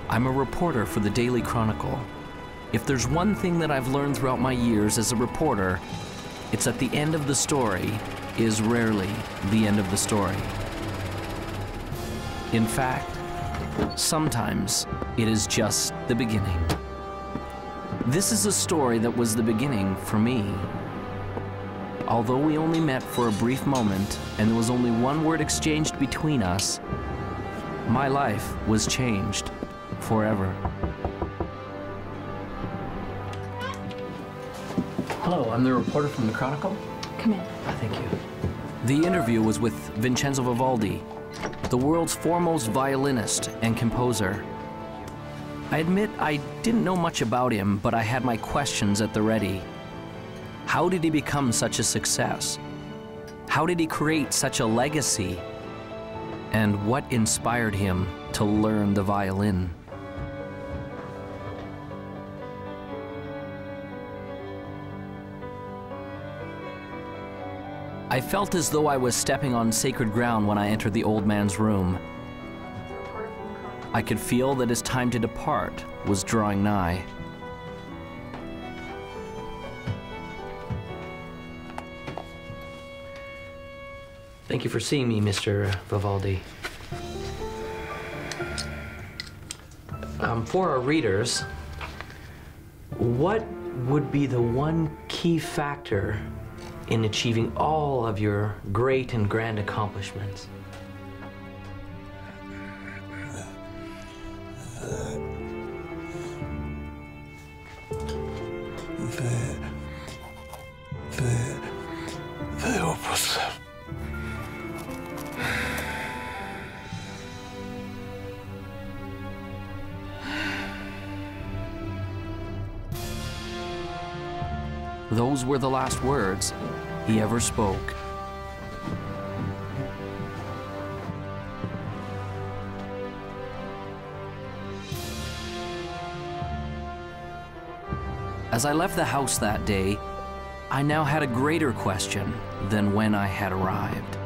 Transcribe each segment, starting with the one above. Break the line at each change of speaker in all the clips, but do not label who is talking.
I'm a reporter for the Daily Chronicle. If there's one thing that I've learned throughout my years as a reporter, it's that the end of the story is rarely the end of the story. In fact, sometimes it is just the beginning. This is a story that was the beginning for me. Although we only met for a brief moment and there was only one word exchanged between us, my life was changed forever. Hello, I'm the reporter from the Chronicle.
Come in.
Thank you. The interview was with Vincenzo Vivaldi, the world's foremost violinist and composer. I admit I didn't know much about him, but I had my questions at the ready. How did he become such a success? How did he create such a legacy? And what inspired him to learn the violin? I felt as though I was stepping on sacred ground when I entered the old man's room. I could feel that his time to depart was drawing nigh. Thank you for seeing me, Mr. Vivaldi. For our readers, what would be the one key factor in achieving all of your great and grand accomplishments?
The Opus.
Those were the last words he ever spoke. As I left the house that day, I now had a greater question than when I had arrived.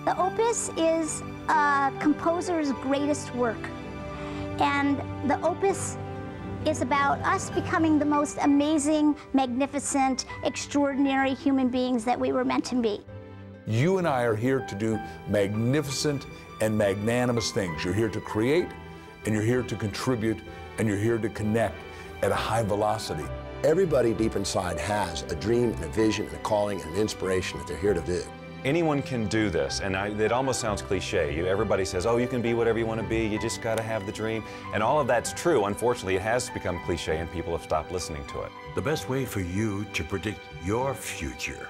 The Opus is a composer's greatest work, and the Opus is about us becoming the most amazing, magnificent, extraordinary human beings that we were meant to be.
You and I are here to do magnificent and magnanimous things. You're here to create, and you're here to contribute, and you're here to connect at a high velocity.
Everybody deep inside has a dream and a vision and a calling and an inspiration that they're here to do.
Anyone can do this, and it almost sounds cliche. Everybody says, oh, you can be whatever you want to be, you just got to have the dream. And all of that's true. Unfortunately, it has become cliche and people have stopped listening to it.
The best way for you to predict your future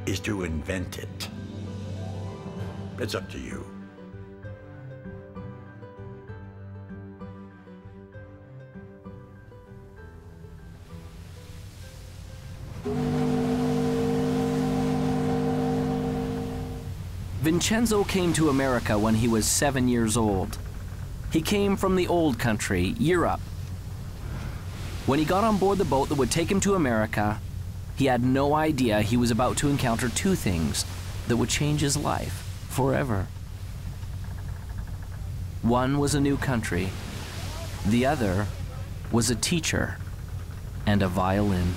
is to invent it. It's up to you.
Vincenzo came to America when he was 7 years old. He came from the old country, Europe. When he got on board the boat that would take him to America, he had no idea he was about to encounter two things that would change his life forever. One was a new country. The other was a teacher and a violin.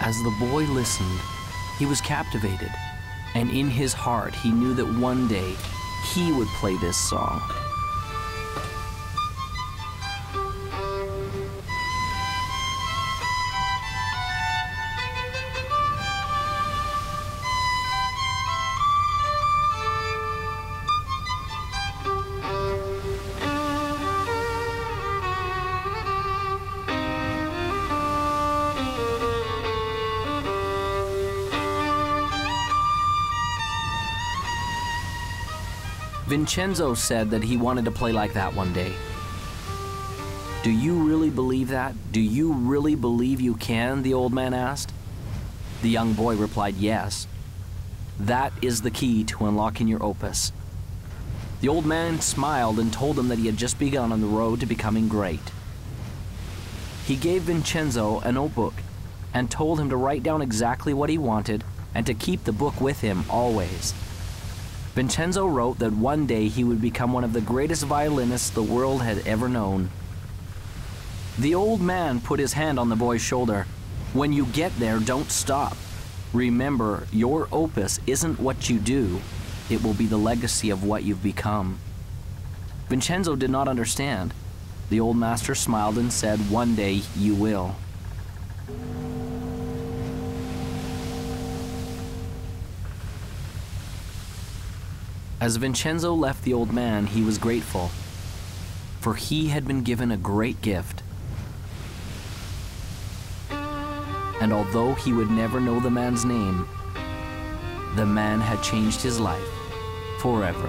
As the boy listened, He was captivated, and in his heart he knew that one day he would play this song. Vincenzo said that he wanted to play like that one day. Do you really believe that? Do you really believe you can? The old man asked. The young boy replied, yes. That is the key to unlocking your opus. The old man smiled and told him that he had just begun on the road to becoming great. He gave Vincenzo a notebook and told him to write down exactly what he wanted and to keep the book with him always. Vincenzo wrote that one day he would become one of the greatest violinists the world had ever known. The old man put his hand on the boy's shoulder. When you get there, don't stop. Remember, your opus isn't what you do. It will be the legacy of what you've become. Vincenzo did not understand. The old master smiled and said, one day you will. As Vincenzo left the old man, he was grateful, for he had been given a great gift. And although he would never know the man's name, the man had changed his life forever.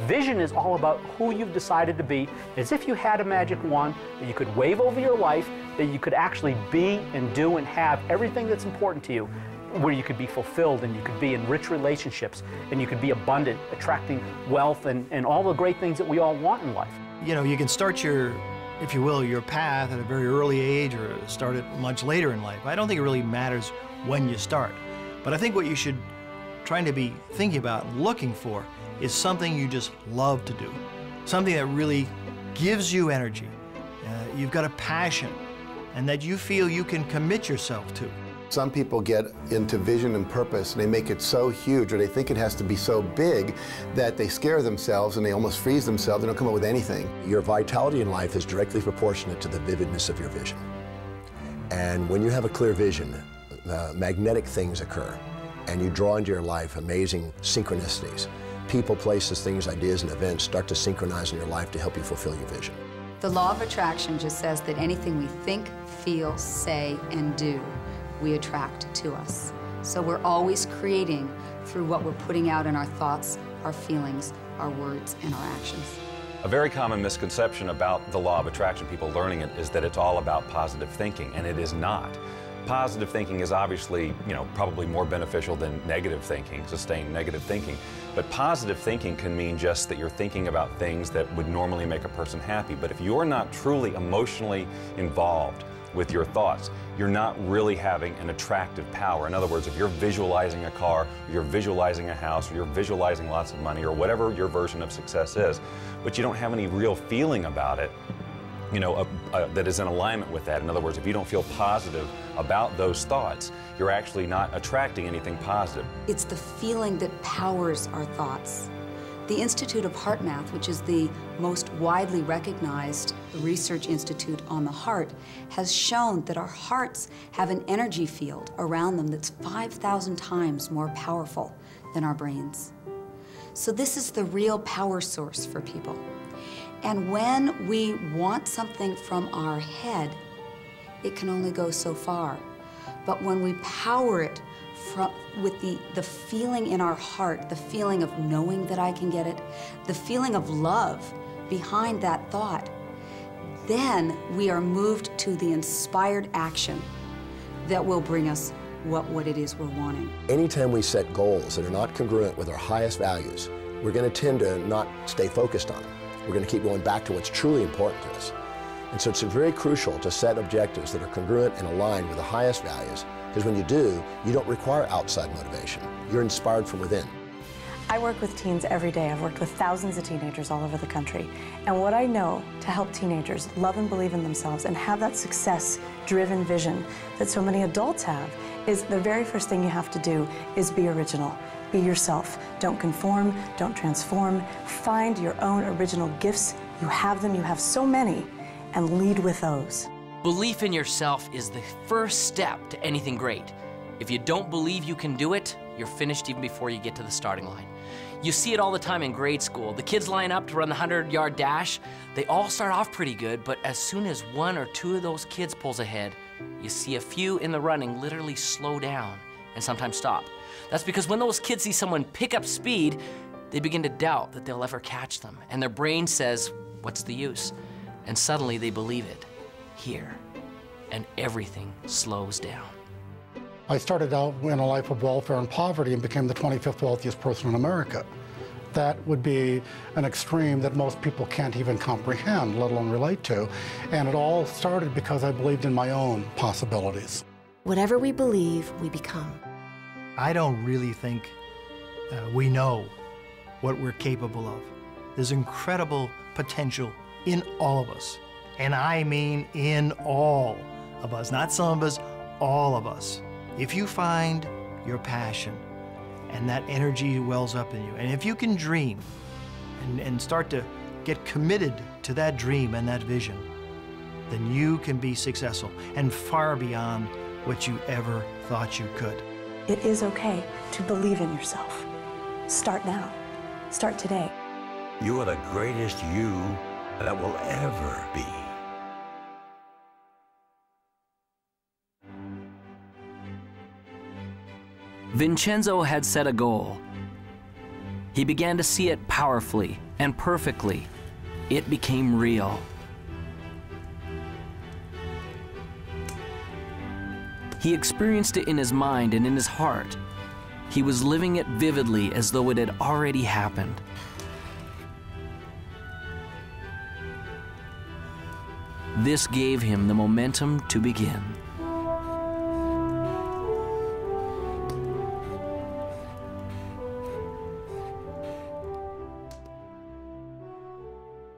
Vision is all about who you've decided to be, as if you had a magic wand that you could wave over your life, that you could actually be and do and have everything that's important to you, where you could be fulfilled and you could be in rich relationships and you could be abundant, attracting wealth and all the great things that we all want in life.
You know, you can start your, if you will, your path at a very early age or start it much later in life. I don't think it really matters when you start. But I think what you should try to be thinking about and looking for is something you just love to do, something that really gives you energy. You've got a passion, and that you feel you can commit yourself to.
Some people get into vision and purpose and they make it so huge, or they think it has to be so big that they scare themselves and they almost freeze themselves. They don't come up with anything. Your vitality in life is directly proportionate to the vividness of your vision. And when you have a clear vision, magnetic things occur, and you draw into your life amazing synchronicities. People, places, things, ideas, and events start to synchronize in your life to help you fulfill your vision.
The law of attraction just says that anything we think, feel, say, and do, we attract to us. So we're always creating through what we're putting out in our thoughts, our feelings, our words, and our actions.
A very common misconception about the law of attraction, people learning it, is that it's all about positive thinking, and it is not. Positive thinking is obviously, probably more beneficial than negative thinking, sustained negative thinking. But positive thinking can mean just that you're thinking about things that would normally make a person happy. But if you're not truly emotionally involved with your thoughts, you're not really having an attractive power. In other words, if you're visualizing a car, or you're visualizing a house, or you're visualizing lots of money, or whatever your version of success is, but you don't have any real feeling about it, that is in alignment with that. In other words, if you don't feel positive about those thoughts, you're actually not attracting anything positive.
It's the feeling that powers our thoughts. The Institute of Heart Math, which is the most widely recognized research institute on the heart, has shown that our hearts have an energy field around them that's 5,000 times more powerful than our brains. So this is the real power source for people. And when we want something from our head, it can only go so far. But when we power it with the feeling in our heart, the feeling of knowing that I can get it, the feeling of love behind that thought, then we are moved to the inspired action that will bring us what it is we're wanting.
Anytime we set goals that are not congruent with our highest values, we're going to tend to not stay focused on them. We're going to keep going back to what's truly important to us. And so it's very crucial to set objectives that are congruent and aligned with the highest values, because when you do, you don't require outside motivation. You're inspired from within.
I work with teens every day. I've worked with thousands of teenagers all over the country. And what I know to help teenagers love and believe in themselves and have that success-driven vision that so many adults have is the very first thing you have to do is be original. Be yourself. Don't conform, don't transform. Find your own original gifts. You have them, you have so many, and lead with those.
Belief in yourself is the first step to anything great. If you don't believe you can do it, you're finished even before you get to the starting line. You see it all the time in grade school. The kids line up to run the 100-yard dash. They all start off pretty good, but as soon as one or two of those kids pulls ahead, you see a few in the running literally slow down and sometimes stop. That's because when those kids see someone pick up speed, they begin to doubt that they'll ever catch them. And their brain says, what's the use? And suddenly they believe it here. And everything slows down.
I started out in a life of welfare and poverty and became the 25th wealthiest person in America. That would be an extreme that most people can't even comprehend, let alone relate to. And it all started because I believed in my own possibilities.
Whatever we believe, we become.
I don't really think we know what we're capable of. There's incredible potential in all of us. And I mean in all of us, not some of us, all of us. If you find your passion and that energy wells up in you, and if you can dream and start to get committed to that dream and that vision, then you can be successful and far beyond what you ever thought you could.
It is okay to believe in yourself. Start now. Start today.
You are the greatest you that will ever be.
Vincenzo had set a goal. He began to see it powerfully and perfectly. It became real. He experienced it in his mind and in his heart. He was living it vividly as though it had already happened. This gave him the momentum to begin.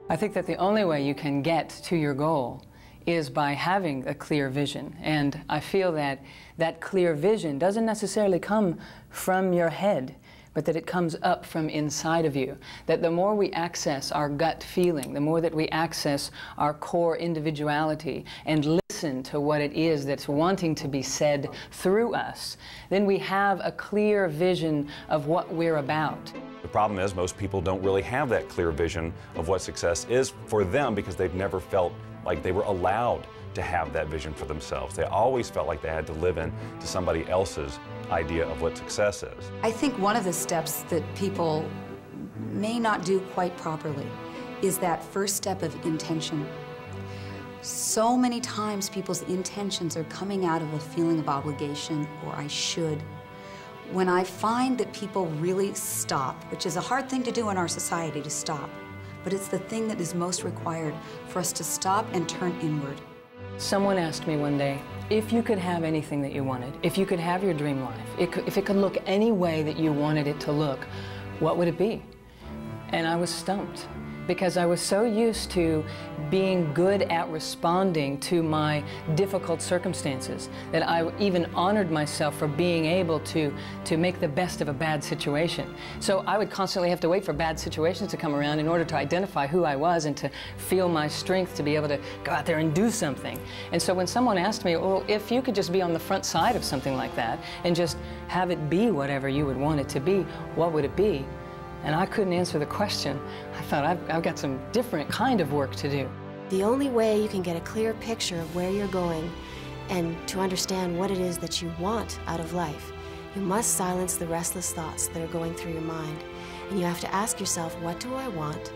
I think that the only way you can get to your goal is by having a clear vision. And I feel that that clear vision doesn't necessarily come from your head, but that it comes up from inside of you. That the more we access our gut feeling, the more that we access our core individuality and listen to what it is that's wanting to be said through us, then we have a clear vision of what we're about.
The problem is most people don't really have that clear vision of what success is for them because they've never felt like they were allowed to have that vision for themselves. They always felt like they had to live in to somebody else's idea of what success is.
I think one of the steps that people may not do quite properly is that first step of intention. So many times people's intentions are coming out of a feeling of obligation or I should. When I find that people really stop, which is a hard thing to do in our society, to stop, but it's the thing that is most required for us to stop and turn inward.
Someone asked me one day, if you could have anything that you wanted, if you could have your dream life, if it could look any way that you wanted it to look, what would it be? And I was stumped, because I was so used to being good at responding to my difficult circumstances that I even honored myself for being able to make the best of a bad situation. So I would constantly have to wait for bad situations to come around in order to identify who I was and to feel my strength to be able to go out there and do something. And so when someone asked me, well, if you could just be on the front side of something like that and just have it be whatever you would want it to be, what would it be? And I couldn't answer the question. I thought, I've got some different kind of work to do.
The only way you can get a clear picture of where you're going and to understand what it is that you want out of life, you must silence the restless thoughts that are going through your mind. And you have to ask yourself, what do I want?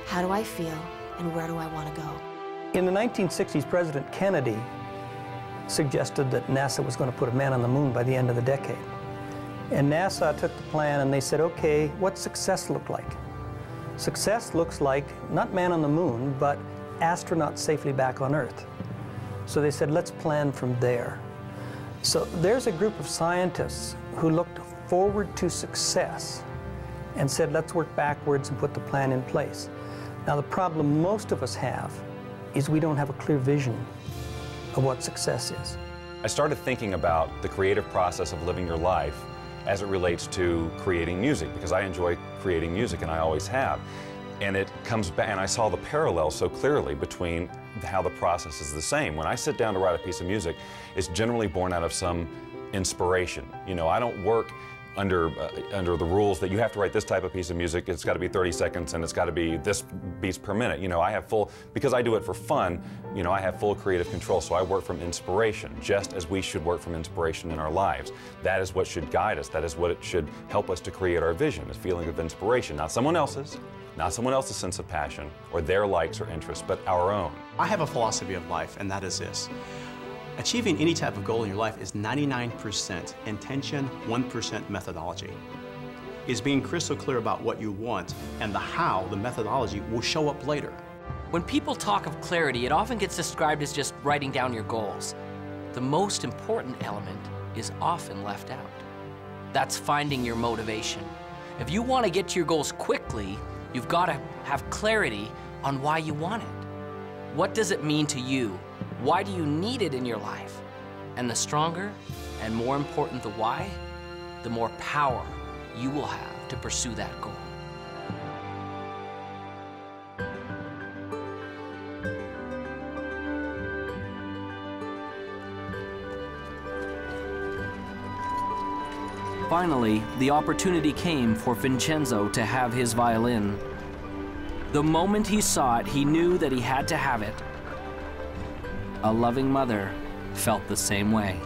How do I feel? And where do I want to go?
In the 1960s, President Kennedy suggested that NASA was going to put a man on the moon by the end of the decade. And NASA took the plan and they said, okay, what's success look like? Success looks like not man on the moon, but
astronauts safely back on Earth. So they said, let's plan from there. So there's a group of scientists who looked forward to success and said, let's work backwards and put the plan in place. Now, the problem most of us have is we don't have a clear vision of what success is.
I started thinking about the creative process of living your life as it relates to creating music, because I enjoy creating music and I always have. And it comes back, and I saw the parallel so clearly between how the process is the same. When I sit down to write a piece of music, it's generally born out of some inspiration. You know, I don't work under the rules that you have to write this type of piece of music, it's got to be 30 seconds and it's got to be this beats per minute. You know, I have full, because I do it for fun, you know, I have full creative control, so I work from inspiration, just as we should work from inspiration in our lives. That is what should guide us, that is what it should help us to create our vision, is feeling of inspiration, not someone else's sense of passion or their likes or interests, but our own.
I have a philosophy of life, and that is this. Achieving any type of goal in your life is 99% intention, 1% methodology. It's being crystal clear about what you want and the how, the methodology, will show up later.
When people talk of clarity, it often gets described as just writing down your goals. The most important element is often left out. That's finding your motivation. If you want to get to your goals quickly, you've got to have clarity on why you want it. What does it mean to you? Why do you need it in your life? And the stronger and more important the why, the more power you will have to pursue that goal. Finally, the opportunity came for Vincenzo to have his violin. The moment he saw it, he knew that he had to have it. A loving mother felt the same way.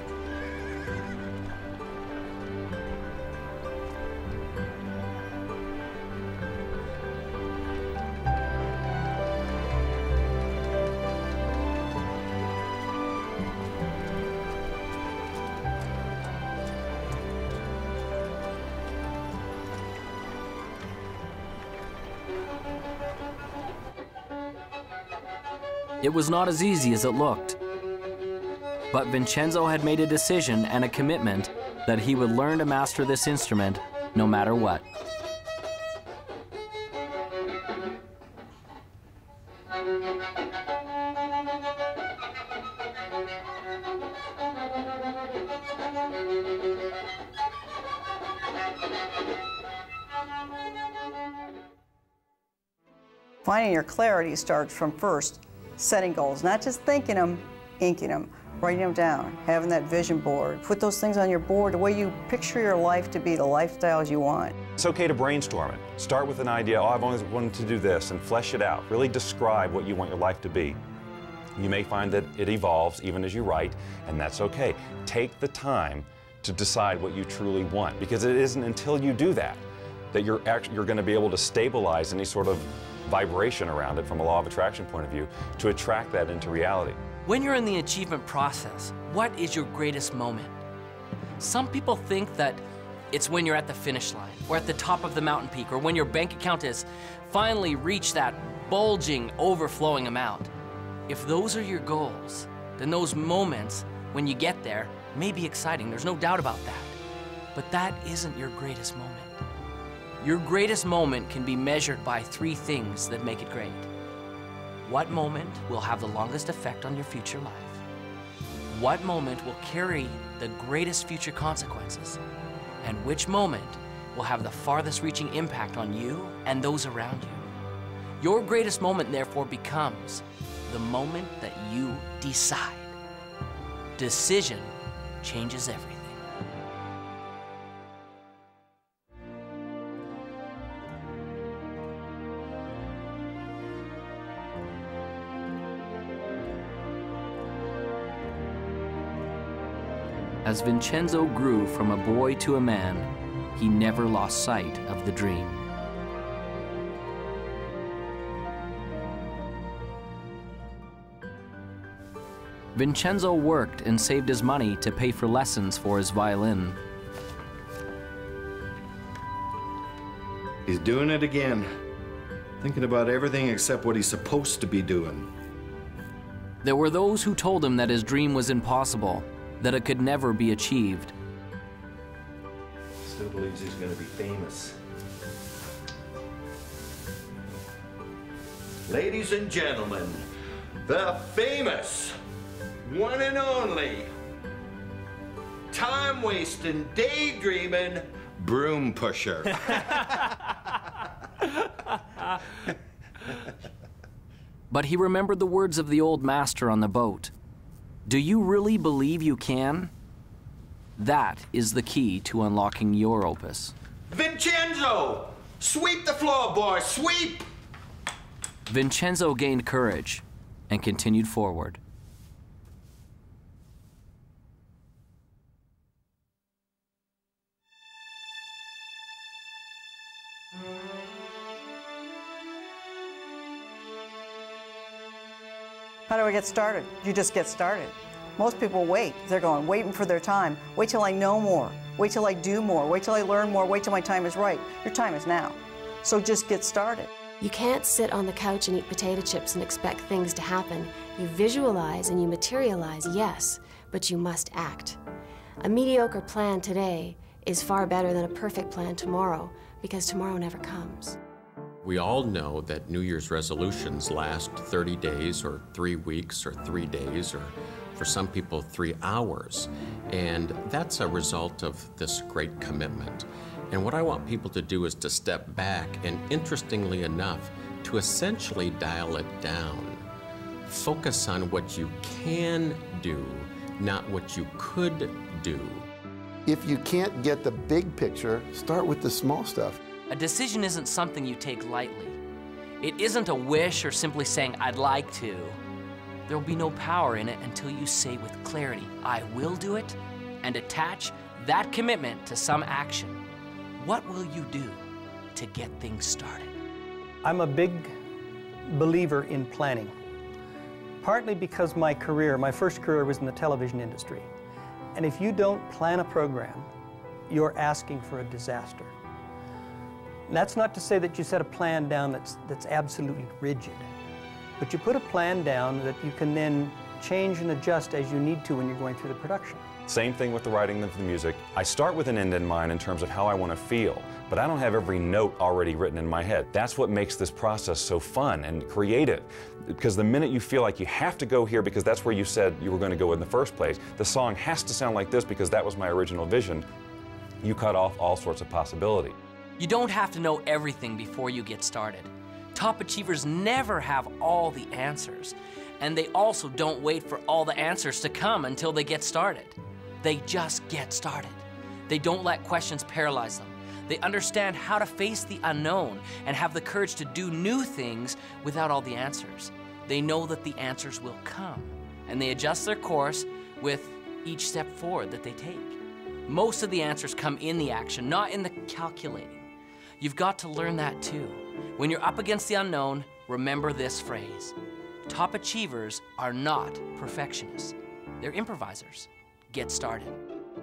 It was not as easy as it looked. But Vincenzo had made a decision and a commitment that he would learn to master this instrument no matter what.
Finding your clarity starts from first setting goals, not just thinking them, inking them, writing them down, having that vision board. Put those things on your board, the way you picture your life to be, the lifestyles you want.
It's okay to brainstorm it. Start with an idea, oh, I've always wanted to do this, and flesh it out. Really describe what you want your life to be. You may find that it evolves even as you write, and that's okay. Take the time to decide what you truly want, because it isn't until you do that that you're going to be able to stabilize any sort of vibration around it from a law of attraction point of view to attract that into reality.
When you're in the achievement process, what is your greatest moment? Some people think that it's when you're at the finish line, or at the top of the mountain peak, or when your bank account has finally reached that bulging, overflowing amount. If those are your goals, then those moments when you get there may be exciting, there's no doubt about that. But that isn't your greatest moment. Your greatest moment can be measured by three things that make it great. What moment will have the longest effect on your future life? What moment will carry the greatest future consequences? And which moment will have the farthest reaching impact on you and those around you? Your greatest moment, therefore, becomes the moment that you decide. Decision changes everything. As Vincenzo grew from a boy to a man, he never lost sight of the dream. Vincenzo worked and saved his money to pay for lessons for his violin.
He's doing it again. Thinking about everything except what he's supposed to be doing.
There were those who told him that his dream was impossible, that it could never be achieved.
Still believes he's going to be famous. Ladies and gentlemen, the famous, one and only, time-wasting, daydreaming, broom pusher.
But he remembered the words of the old master on the boat. Do you really believe you can? That is the key to unlocking your opus.
Vincenzo! Sweep the floor, boy, sweep!
Vincenzo gained courage and continued forward.
How do I get started? You just get started. Most people wait. They're waiting for their time. Wait till I know more. Wait till I do more. Wait till I learn more. Wait till my time is right. Your time is now. So just get started.
You can't sit on the couch and eat potato chips and expect things to happen. You visualize and you materialize, yes, but you must act. A mediocre plan today is far better than a perfect plan tomorrow, because tomorrow never comes.
We all know that New Year's resolutions last 30 days or 3 weeks or 3 days or for some people 3 hours. And that's a result of this great commitment. And what I want people to do is to step back and, interestingly enough, to essentially dial it down. Focus on what you can do, not what you could do.
If you can't get the big picture, start with the small stuff.
A decision isn't something you take lightly. It isn't a wish or simply saying, I'd like to. There will be no power in it until you say with clarity, I will do it, and attach that commitment to some action. What will you do to get things started?
I'm a big believer in planning, partly because my first career was in the television industry. And if you don't plan a program, you're asking for a disaster. And that's not to say that you set a plan down that's absolutely rigid, but you put a plan down that you can then change and adjust as you need to when you're going through the production.
Same thing with the writing of the music. I start with an end in mind in terms of how I want to feel, but I don't have every note already written in my head. That's what makes this process so fun and creative, because the minute you feel like you have to go here because that's where you said you were going to go in the first place, the song has to sound like this because that was my original vision, you cut off all sorts of possibility.
You don't have to know everything before you get started. Top achievers never have all the answers, and they also don't wait for all the answers to come until they get started. They just get started. They don't let questions paralyze them. They understand how to face the unknown and have the courage to do new things without all the answers. They know that the answers will come, and they adjust their course with each step forward that they take. Most of the answers come in the action, not in the calculating. You've got to learn that too. When you're up against the unknown, remember this phrase. Top achievers are not perfectionists. They're improvisers. Get started.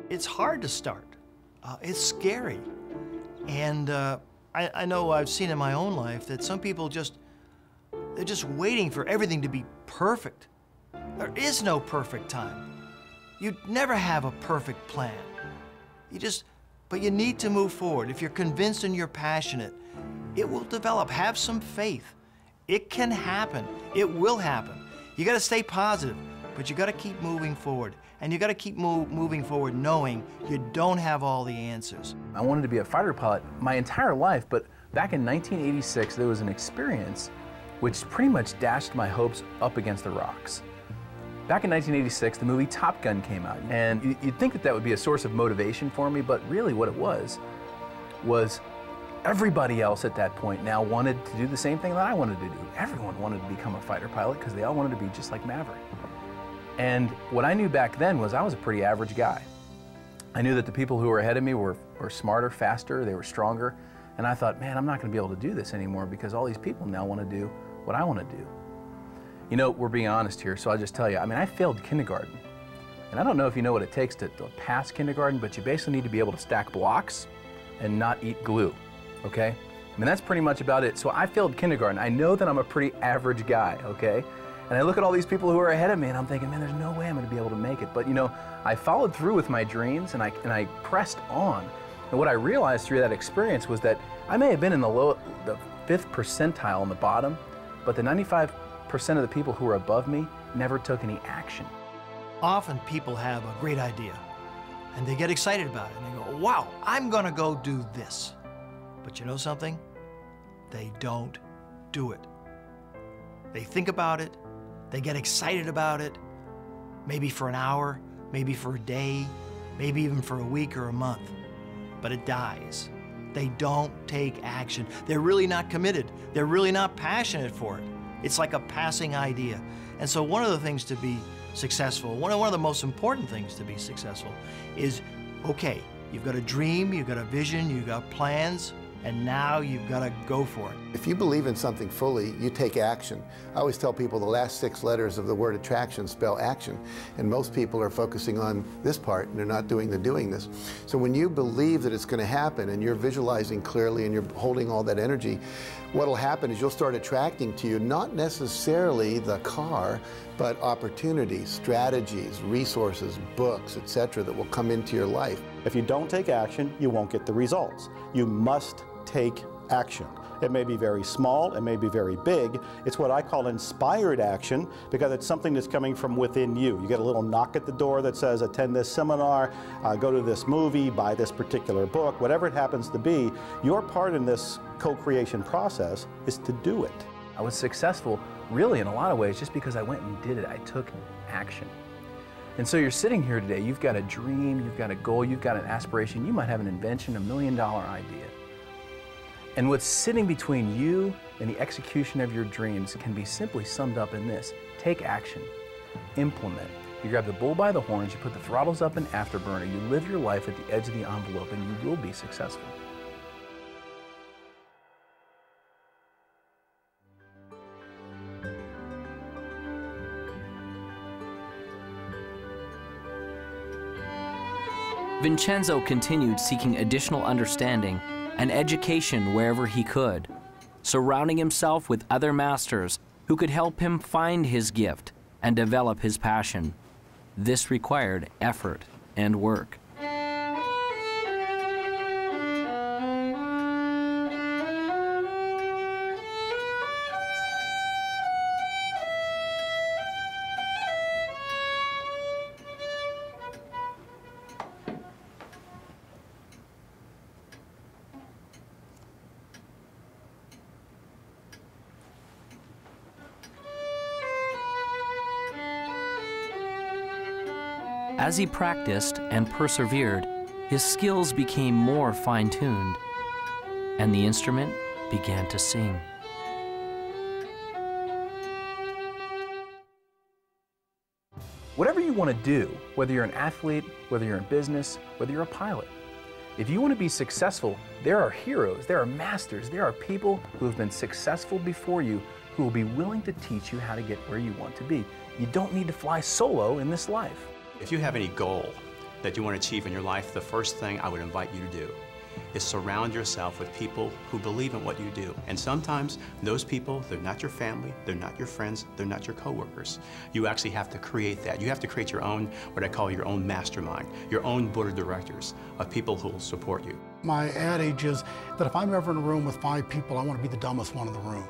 It's hard to start. It's scary. And I know I've seen in my own life that some people they're just waiting for everything to be perfect. There is no perfect time. You never have a perfect plan. But you need to move forward. If you're convinced and you're passionate, it will develop. Have some faith. It can happen. It will happen. You got to stay positive, but you got to keep moving forward. And you got to keep moving forward knowing you don't have all the answers.
I wanted to be a fighter pilot my entire life, but back in 1986, there was an experience which pretty much dashed my hopes up against the rocks. Back in 1986, the movie Top Gun came out, and you'd think that would be a source of motivation for me, but really what it was everybody else at that point now wanted to do the same thing that I wanted to do. Everyone wanted to become a fighter pilot because they all wanted to be just like Maverick. And what I knew back then was I was a pretty average guy. I knew that the people who were ahead of me were smarter, faster, they were stronger, and I thought, man, I'm not going to be able to do this anymore because all these people now want to do what I want to do. You know, we're being honest here, so I'll just tell you, I mean, I failed kindergarten. And I don't know if you know what it takes to pass kindergarten, but you basically need to be able to stack blocks and not eat glue, okay? I mean, that's pretty much about it. So I failed kindergarten. I know that I'm a pretty average guy, okay? And I look at all these people who are ahead of me and I'm thinking, man, there's no way I'm going to be able to make it. But you know, I followed through with my dreams and I pressed on. And what I realized through that experience was that I may have been in the 5th percentile on the bottom, but the 95% of the people who were above me never took any action.
Often people have a great idea and they get excited about it and they go, wow, I'm gonna go do this. But you know something? They don't do it. They think about it, they get excited about it, maybe for an hour, maybe for a day, maybe even for a week or a month, but it dies. They don't take action. They're really not committed. They're really not passionate for it. It's like a passing idea. And so one of the things to be successful, one of the most important things to be successful is, okay, you've got a dream, you've got a vision, you've got plans, and now you've got to go for it.
If you believe in something fully, you take action. I always tell people the last 6 letters of the word attraction spell action, and most people are focusing on this part and they're not doing the doingness. So when you believe that it's going to happen and you're visualizing clearly and you're holding all that energy, what'll happen is you'll start attracting to you not necessarily the car, but opportunities, strategies, resources, books, etc. that will come into your life.
If you don't take action, you won't get the results. You must take action. It may be very small, it may be very big. It's what I call inspired action because it's something that's coming from within you. You get a little knock at the door that says, attend this seminar, go to this movie, buy this particular book, whatever it happens to be. Your part in this co-creation process is to do it.
I was successful really in a lot of ways just because I went and did it. I took action. And so you're sitting here today, you've got a dream, you've got a goal, you've got an aspiration, you might have an invention, $1 million idea. And what's sitting between you and the execution of your dreams can be simply summed up in this: take action, implement. You grab the bull by the horns, you put the throttles up in afterburner, you live your life at the edge of the envelope, and you will be successful.
Vincenzo continued seeking additional understanding and education wherever he could, surrounding himself with other masters who could help him find his gift and develop his passion. This required effort and work. As he practiced and persevered, his skills became more fine-tuned, and the instrument began to sing.
Whatever you want to do, whether you're an athlete, whether you're in business, whether you're a pilot, if you want to be successful, there are heroes, there are masters, there are people who have been successful before you who will be willing to teach you how to get where you want to be. You don't need to fly solo in this life.
If you have any goal that you want to achieve in your life, the first thing I would invite you to do is surround yourself with people who believe in what you do. And sometimes those people, they're not your family, they're not your friends, they're not your coworkers. You actually have to create that. You have to create your own, what I call your own mastermind, your own board of directors of people who will support you.
My adage is that if I'm ever in a room with 5 people, I want to be the dumbest one in the room.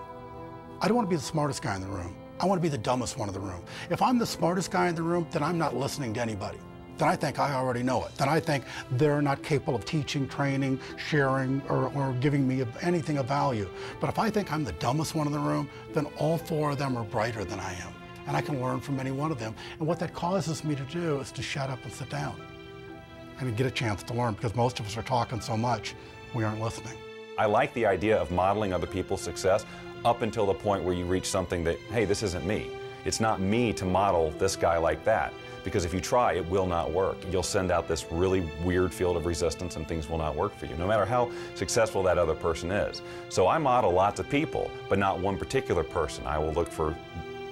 I don't want to be the smartest guy in the room. I want to be the dumbest one in the room. If I'm the smartest guy in the room, then I'm not listening to anybody. Then I think I already know it. Then I think they're not capable of teaching, training, sharing, or giving me anything of value. But if I think I'm the dumbest one in the room, then all 4 of them are brighter than I am. And I can learn from any one of them. And what that causes me to do is to shut up and sit down and get a chance to learn, because most of us are talking so much, we aren't listening.
I like the idea of modeling other people's success up until the point where you reach something that, hey, this isn't me. It's not me to model this guy like that. Because if you try, it will not work. You'll send out this really weird field of resistance and things will not work for you, no matter how successful that other person is. So I model lots of people, but not one particular person. I will look for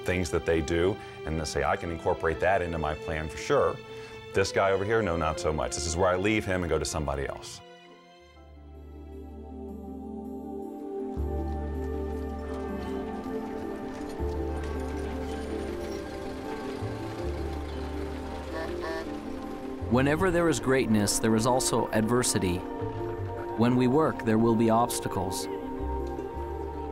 things that they do and say, I can incorporate that into my plan for sure. This guy over here, no, not so much. This is where I leave him and go to somebody else.
Whenever there is greatness, there is also adversity. When we work, there will be obstacles.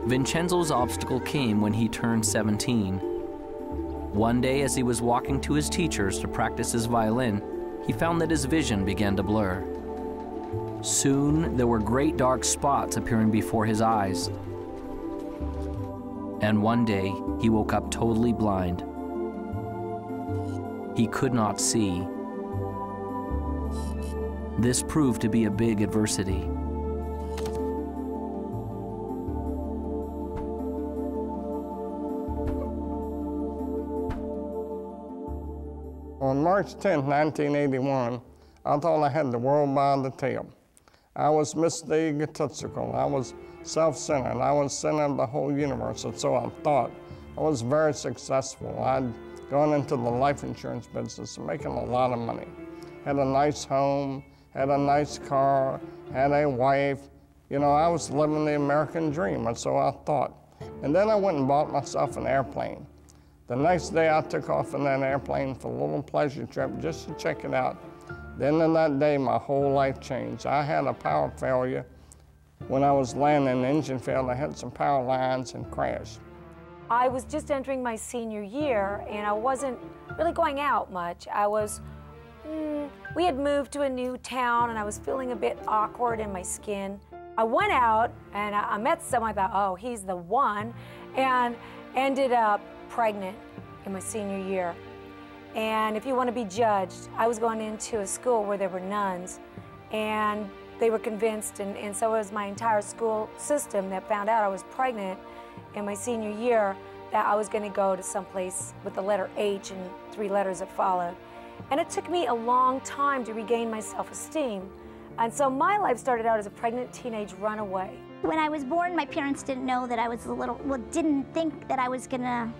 Vincenzo's obstacle came when he turned 17. One day, as he was walking to his teacher's to practice his violin, he found that his vision began to blur. Soon, there were great dark spots appearing before his eyes. And one day, he woke up totally blind. He could not see. This proved to be a big adversity.
On March 10, 1981, I thought I had the world by the tail. I was Mr. Egotistical. I was self-centered. I was center of the whole universe, and so I thought. I was very successful. I'd gone into the life insurance business, making a lot of money. Had a nice home, had a nice car, had a wife. You know, I was living the American dream, and so I thought. And then I went and bought myself an airplane. The next day I took off in that airplane for a little pleasure trip just to check it out. Then in that day, my whole life changed. I had a power failure. When I was landing, the engine failed. I had some power lines and crashed.
I was just entering my senior year, and I wasn't really going out much. We had moved to a new town, and I was feeling a bit awkward in my skin. I went out, and I met someone. I thought, oh, he's the one, and ended up pregnant in my senior year. And if you want to be judged, I was going into a school where there were nuns, and they were convinced, and so was my entire school system, that found out I was pregnant in my senior year, that I was going to go to someplace with the letter H and 3 letters that followed. And it took me a long time to regain my self-esteem. And so my life started out as a pregnant teenage runaway.
When I was born, my parents didn't know that I was didn't think that I was gonna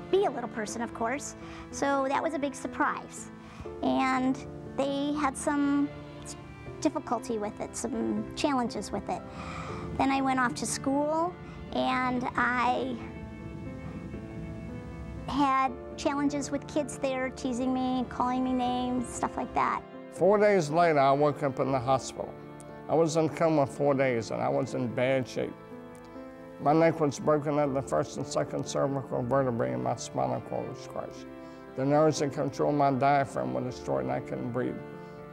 be a little person, of course. So that was a big surprise. And they had some difficulty with it, some challenges with it. Then I went off to school, and I had challenges with kids there, teasing me, calling me names, stuff like that.
4 days later, I woke up in the hospital. I was in coma 4 days, and I was in bad shape. My neck was broken at the 1st and 2nd cervical vertebrae, and my spinal cord was crushed. The nerves that control my diaphragm were destroyed, and I couldn't breathe.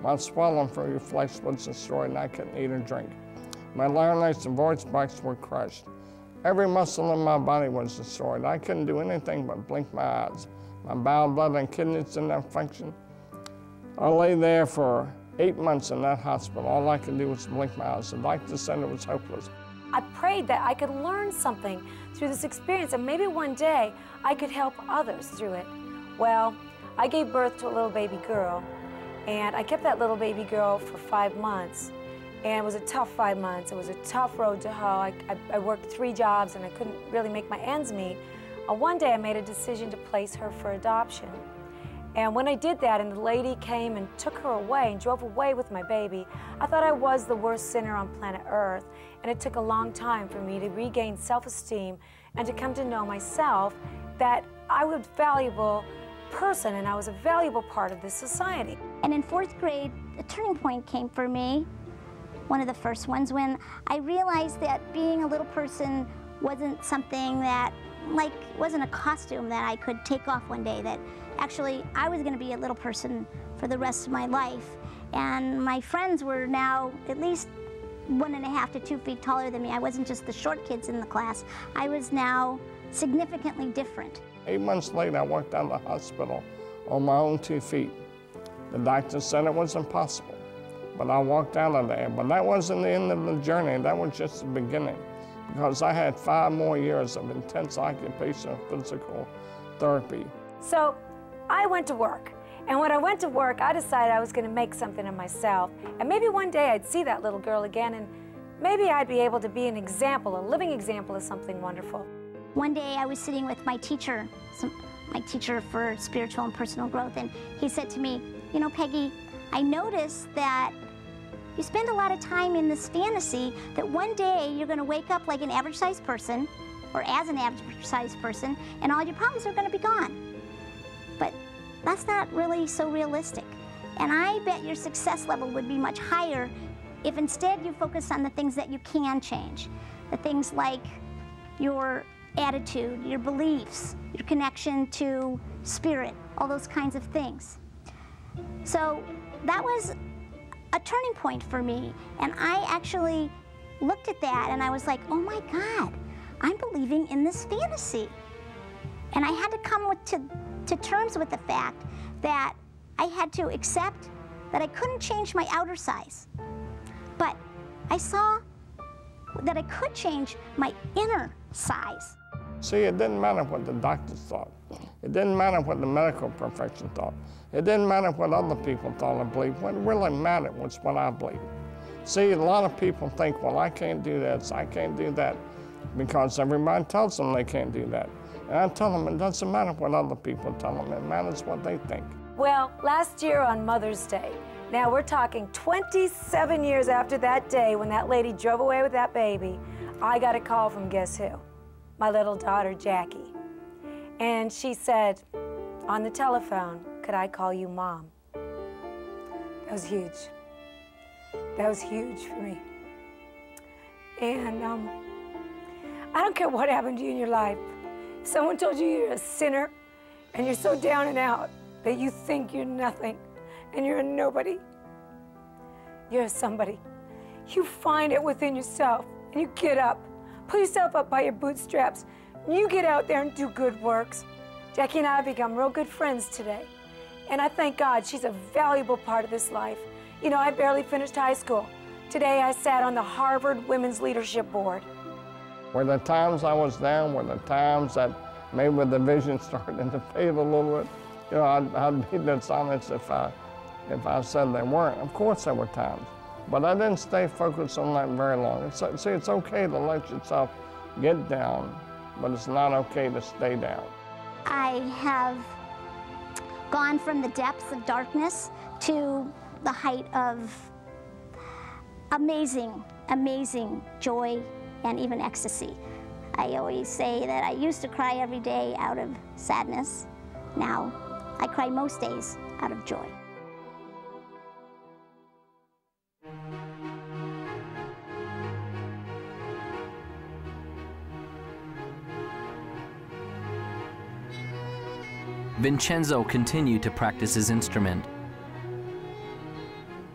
My swallowing through flesh was destroyed, and I couldn't eat or drink. My larynx and voice box were crushed. Every muscle in my body was destroyed. I couldn't do anything but blink my eyes. My bowel, blood, and kidneys didn't have function. I lay there for 8 months in that hospital. All I could do was blink my eyes. The doctor said it was hopeless.
I prayed that I could learn something through this experience, and maybe one day I could help others through it. Well, I gave birth to a little baby girl, and I kept that little baby girl for 5 months. And it was a tough 5 months. It was a tough road to hoe. I worked 3 jobs, and I couldn't really make my ends meet. One day I made a decision to place her for adoption. And when I did that, and the lady came and took her away and drove away with my baby, I thought I was the worst sinner on planet Earth. And it took a long time for me to regain self-esteem and to come to know myself, that I was a valuable person and I was a valuable part of this society.
And in 4th grade, a turning point came for me, one of the first ones, when I realized that being a little person wasn't something that, wasn't a costume that I could take off one day, that actually I was going to be a little person for the rest of my life. And my friends were now at least 1.5 to 2 feet taller than me. I wasn't just the short kids in the class. I was now significantly different.
8 months later, I walked out of the hospital on my own 2 feet. The doctor said it was impossible, but I walked out of there. But that wasn't the end of the journey. That was just the beginning, because I had 5 more years of intense occupational physical therapy.
So I went to work. And when I went to work, I decided I was going to make something of myself. And maybe one day I'd see that little girl again, and maybe I'd be able to be an example, a living example of something wonderful.
One day I was sitting with my teacher for spiritual and personal growth, and he said to me, you know, Peggy, I noticed that you spend a lot of time in this fantasy that one day you're going to wake up like an average-sized person, or as an average-sized person, and all your problems are going to be gone. But that's not really so realistic. And I bet your success level would be much higher if instead you focus on the things that you can change. The things like your attitude, your beliefs, your connection to spirit, all those kinds of things. So that was a turning point for me. And I actually looked at that and I was like, oh my God, I'm believing in this fantasy. And I had to come to terms with the fact that I had to accept that I couldn't change my outer size. But I saw that I could change my inner size.
See, it didn't matter what the doctors thought. It didn't matter what the medical profession thought. It didn't matter what other people thought or believed. What really mattered was what I believed. See, a lot of people think, well, I can't do this, I can't do that, because everybody tells them they can't do that. And I tell them it doesn't matter what other people tell them, it matters what they think.
Well, last year on Mother's Day, now we're talking 27 years after that day when that lady drove away with that baby, I got a call from guess who? My little daughter, Jackie. And she said on the telephone, could I call you Mom? That was huge. That was huge for me. And I don't care what happened to you in your life. If someone told you you're a sinner and you're so down and out that you think you're nothing and you're a nobody, you're a somebody. You find it within yourself and you get up. Pull yourself up by your bootstraps. You get out there and do good works. Jackie and I have become real good friends today. And I thank God she's a valuable part of this life. You know, I barely finished high school. Today I sat on the Harvard Women's Leadership Board.
Were the times I was down, were the times that maybe the vision started to fade a little bit. You know, I'd be dishonest if I said they weren't. Of course there were times. But I didn't stay focused on that very long. See, it's okay to let yourself get down, but it's not okay to stay down.
I have gone from the depths of darkness to the height of amazing, amazing joy and even ecstasy. I always say that I used to cry every day out of sadness. Now, I cry most days out of joy.
Vincenzo continued to practice his instrument.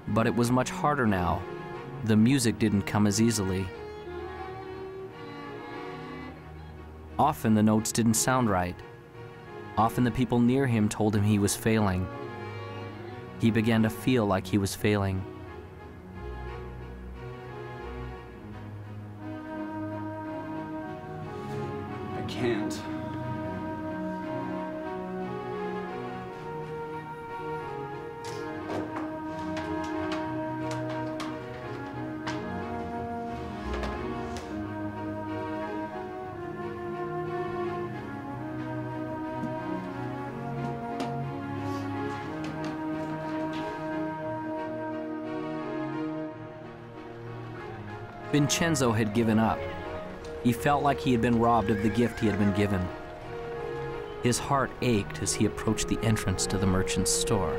But it was much harder now. The music didn't come as easily. Often the notes didn't sound right. Often the people near him told him he was failing. He began to feel like he was failing.
I can't.
Vincenzo had given up. He felt like he had been robbed of the gift he had been given. His heart ached as he approached the entrance to the merchant's store.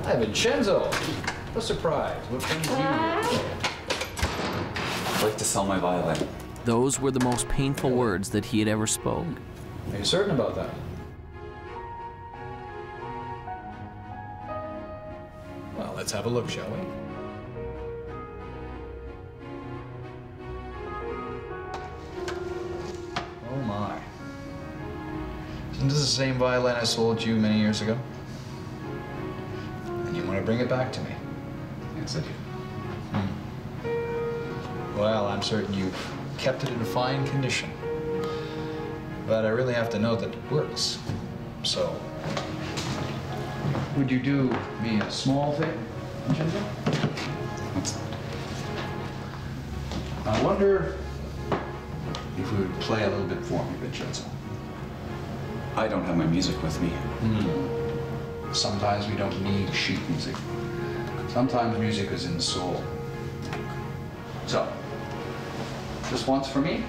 Hi, Vincenzo. What a surprise. What brings you here?
I'd like to sell my violin.
Those were the most painful words that he had ever spoken.
Are you certain about that? Well, let's have a look, shall we? Oh my. Isn't this the same violin I sold you many years ago? And you want to bring it back to me? Yes, I do. Well, I'm certain you've kept it in fine condition. But I really have to know that it works. So, would you do me a small favor, Vincenzo? I wonder if you would play a little bit for me, Vincenzo.
I don't have my music with me.
Sometimes we don't need sheet music. Sometimes music is in the soul. So, just once for me?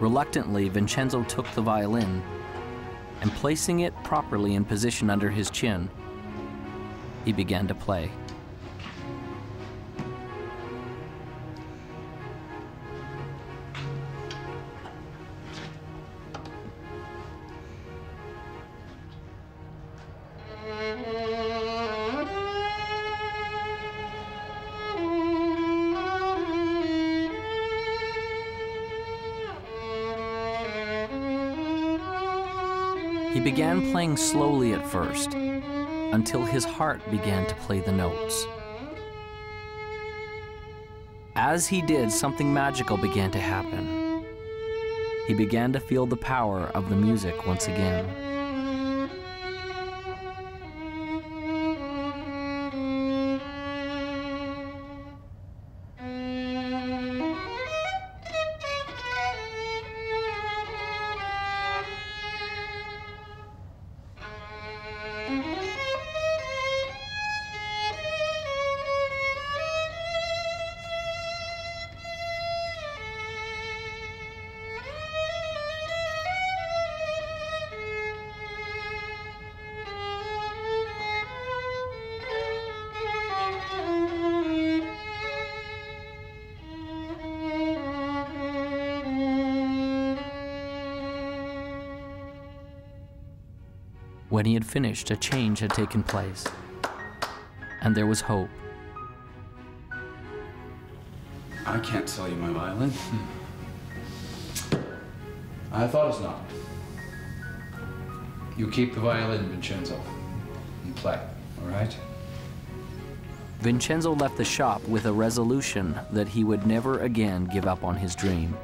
Reluctantly, Vincenzo took the violin and, placing it properly in position under his chin, he began to play. He began playing slowly at first, until his heart began to play the notes. As he did, something magical began to happen. He began to feel the power of the music once again. When he had finished, a change had taken place, and there was hope.
I can't sell you my violin.
I thought as not. You keep the violin, Vincenzo, and play, all right?
Vincenzo left the shop with a resolution that he would never again give up on his dream.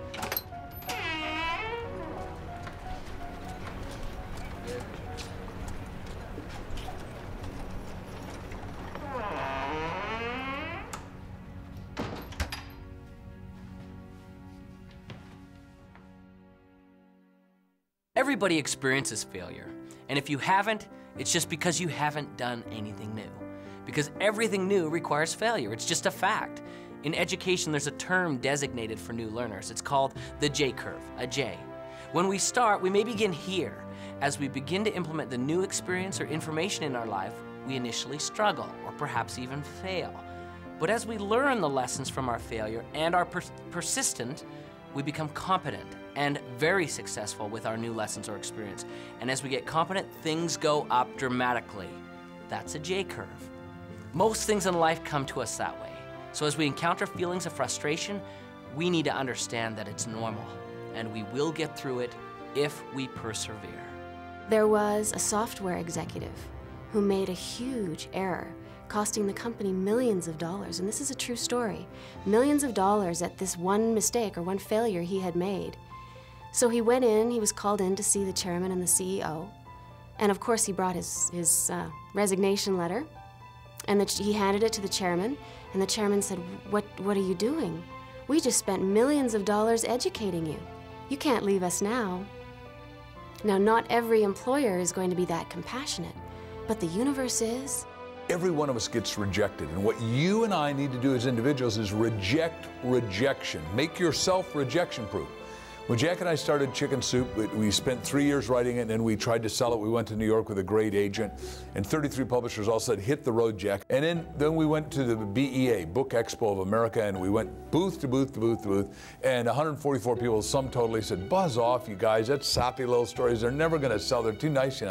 Everybody experiences failure, and if you haven't, it's just because you haven't done anything new. Because everything new requires failure, it's just a fact. In education, there's a term designated for new learners. It's called the J-curve, a J. When we start, we may begin here. As we begin to implement the new experience or information in our life, we initially struggle, or perhaps even fail. But as we learn the lessons from our failure and are persistent, we become competent and very successful with our new lessons or experience. And as we get competent, things go up dramatically. That's a J-curve. Most things in life come to us that way. So as we encounter feelings of frustration, we need to understand that it's normal, and we will get through it if we persevere.
There was a software executive who made a huge error, costing the company millions of dollars, and this is a true story. Millions of dollars at this one mistake or one failure he had made. So he went in, he was called in to see the chairman and the CEO, and of course he brought his resignation letter, and he handed it to the chairman, and the chairman said, what are you doing? We just spent millions of dollars educating you. You can't leave us now. Now, not every employer is going to be that compassionate, but the universe is.
Every one of us gets rejected, and what you and I need to do as individuals is reject rejection. Make yourself rejection-proof. When Jack and I started Chicken Soup, we spent 3 years writing it, and then we tried to sell it. We went to New York with a great agent, and 33 publishers all said, hit the road, Jack. And then we went to the BEA, Book Expo of America, and we went booth to booth to booth to booth, and 144 people, sum totally, said, buzz off, you guys, that's sappy little stories. They're never going to sell. They're too nice.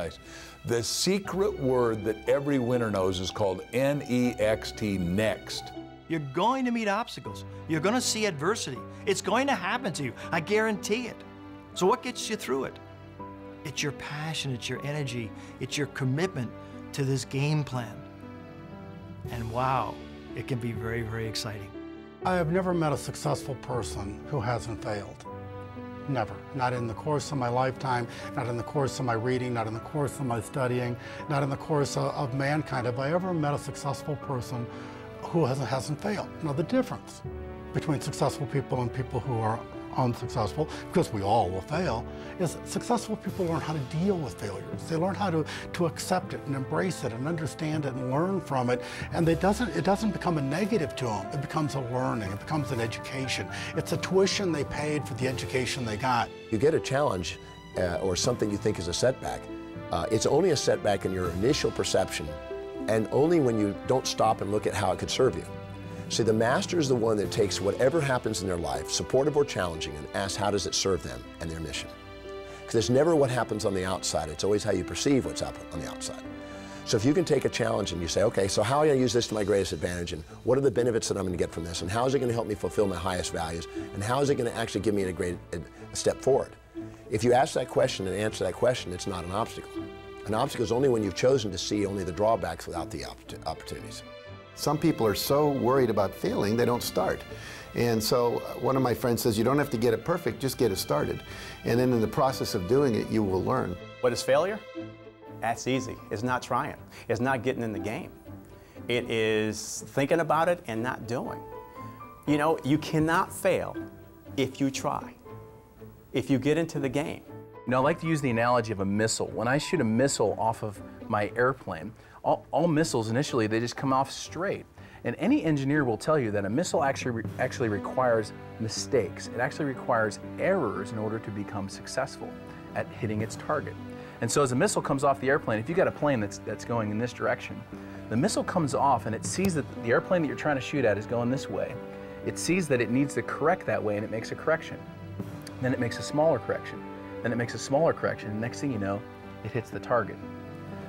The secret word that every winner knows is called N-E-X-T, next.
You're going to meet obstacles. You're going to see adversity. It's going to happen to you. I guarantee it. So what gets you through it? It's your passion, it's your energy, it's your commitment to this game plan. And wow, it can be very, very exciting.
I have never met a successful person who hasn't failed. Never. Not in the course of my lifetime, not in the course of my reading, not in the course of my studying, not in the course of mankind. Have I ever met a successful person who hasn't failed? Now, the difference between successful people and people who are unsuccessful, because we all will fail, is successful people learn how to deal with failures. They learn how to accept it and embrace it and understand it and learn from it. And it doesn't become a negative to them. It becomes a learning. It becomes an education. It's a tuition they paid for the education they got.
You get a challenge or something you think is a setback. It's only a setback in your initial perception, and only when you don't stop and look at how it could serve you. See, the master is the one that takes whatever happens in their life, supportive or challenging, and asks how does it serve them and their mission. Because it's never what happens on the outside, it's always how you perceive what's up on the outside. So if you can take a challenge and you say, okay, so how am I going to use this to my greatest advantage, and what are the benefits that I'm going to get from this, and how is it going to help me fulfill my highest values, and how is it going to actually give me a step forward? If you ask that question and answer that question, it's not an obstacle. An obstacle is only when you've chosen to see only the drawbacks without the opportunities.
Some people are so worried about failing, they don't start. And so one of my friends says, you don't have to get it perfect, just get it started. And then in the process of doing it, you will learn.
What is failure? That's easy. It's not trying. It's not getting in the game. It is thinking about it and not doing. You know, you cannot fail if you try, if you get into the game.
You know, I like to use the analogy of a missile. When I shoot a missile off of my airplane, all missiles initially, they just come off straight. And any engineer will tell you that a missile actually requires mistakes. It actually requires errors in order to become successful at hitting its target. And so as a missile comes off the airplane, if you've got a plane that's going in this direction, the missile comes off and it sees that the airplane that you're trying to shoot at is going this way. It sees that it needs to correct that way, and it makes a correction. Then it makes a smaller correction. Then it makes a smaller correction, and next thing you know, it hits the target.